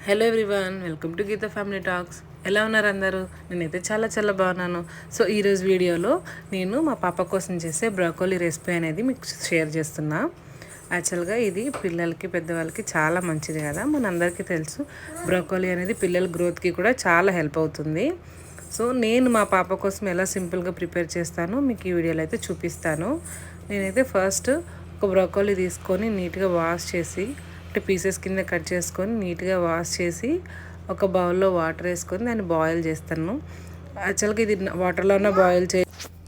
Hello everyone, welcome to Geetha family talks. ఎలా ఉన్నారు అందరూ? నేనైతే చాలా చాలా బాగున్నాను. సో ఈరోజు వీడియోలో నేను మా పాప కోసం చేసే బ్రోకోలీ రెసిపీ అనేది మీకు షేర్ చేస్తున్నా. యాక్చువల్గా ఇది పిల్లలకి పెద్దవాళ్ళకి చాలా మంచిది కదా, మనందరికీ తెలుసు. బ్రోకోలీ అనేది పిల్లల గ్రోత్కి కూడా చాలా హెల్ప్ అవుతుంది. సో నేను మా పాప కోసం ఎలా సింపుల్గా ప్రిపేర్ చేస్తానో మీకు ఈ వీడియోలో అయితే చూపిస్తాను. నేనైతే ఫస్ట్ ఒక బ్రోకోలీ తీసుకొని నీట్గా వాష్ చేసి, అంటే పీసెస్ కింద కట్ చేసుకొని నీట్గా వాష్ చేసి ఒక బౌల్లో వాటర్ వేసుకొని దాన్ని బాయిల్ చేస్తాను. యాక్చువల్గా ఇది వాటర్లోనే బాయిల్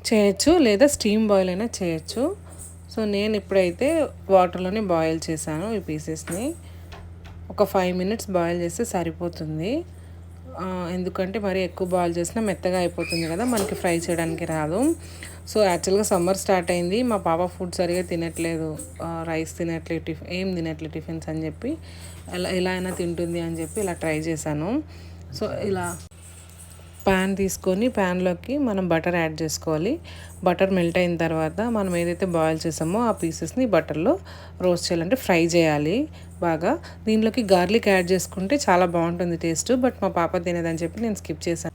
చేయొచ్చు లేదా స్టీమ్ బాయిల్ అయినా చేయొచ్చు. సో నేను ఇప్పుడైతే వాటర్లోనే బాయిల్ చేశాను. ఈ పీసెస్ని ఒక 5 minutes బాయిల్ చేస్తే సరిపోతుంది. ఎందుకంటే మరి ఎక్కువ బాయిల్ చేసినా మెత్తగా అయిపోతుంది కదా, మనకి ఫ్రై చేయడానికి రాదు. సో యాక్చువల్గా సమ్మర్ స్టార్ట్ అయింది, మా పాప ఫుడ్ సరిగా తినట్లేదు, రైస్ తినట్లేదు, ఏం తినట్లేదు టిఫిన్స్ అని చెప్పి ఎలా అయినా తింటుంది అని చెప్పి ఇలా ట్రై చేశాను. సో ఇలా ప్యాన్ తీసుకొని ప్యాన్లోకి మనం బటర్ యాడ్ చేసుకోవాలి. బటర్ మెల్ట్ అయిన తర్వాత మనం ఏదైతే బాయిల్ చేసామో ఆ పీసెస్ని బటర్లో రోస్ట్ చేయాలంటే ఫ్రై చేయాలి బాగా. దీనిలోకి గార్లిక్ యాడ్ చేసుకుంటే చాలా బాగుంటుంది టేస్ట్, బట్ మా పాప తినేదని చెప్పి నేను స్కిప్ చేశాను.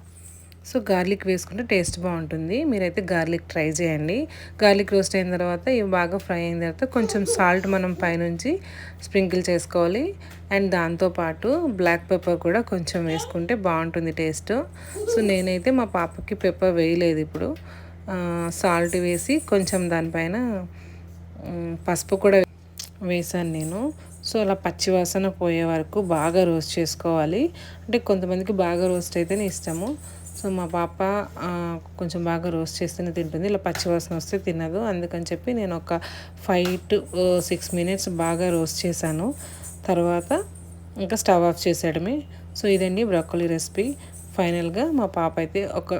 సో గార్లిక్ వేసుకుంటే టేస్ట్ బాగుంటుంది. మీరైతే గార్లిక్ ట్రై చేయండి. గార్లిక్ రోస్ట్ అయిన తర్వాత ఇవి బాగా ఫ్రై అయిన తర్వాత కొంచెం సాల్ట్ మనం పైనుంచి స్ప్రింకిల్ చేసుకోవాలి. అండ్ దాంతోపాటు బ్లాక్ పెప్పర్ కూడా కొంచెం వేసుకుంటే బాగుంటుంది టేస్ట్. సో నేనైతే మా పాపకి పెప్పర్ వేయలేదు, ఇప్పుడు సాల్ట్ వేసి కొంచెం దానిపైన పసుపు కూడా వేసాను నేను. సో అలా పచ్చివాసన పోయే వరకు బాగా రోస్ట్ చేసుకోవాలి. అంటే కొంతమందికి బాగా రోస్ట్ అయితేనే ఇష్టము. సో మా పాప కొంచెం బాగా రోస్ట్ చేస్తేనే తింటుంది, ఇలా పచ్చివాసన వస్తే తినదు. అందుకని చెప్పి నేను ఒక 5 to 6 minutes బాగా రోస్ట్ చేశాను. తర్వాత ఇంకా స్టవ్ ఆఫ్ చేసేయడమే. సో ఇదండి బ్రోకోలీ రెసిపీ. ఫైనల్గా మా పాప అయితే ఒక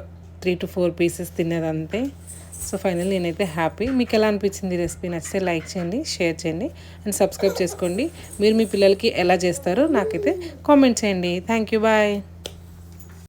3 to 4 pieces తినేదంతే. సో ఫైనల్ నేనైతే హ్యాపీ. మీకు ఎలా అనిపించింది రెసిపీ? నచ్చితే లైక్ చేయండి, షేర్ చేయండి అండ్ సబ్స్క్రైబ్ చేసుకోండి. మీరు మీ పిల్లలకి ఎలా చేస్తారో నాకైతే కామెంట్ చేయండి. Thank you, bye.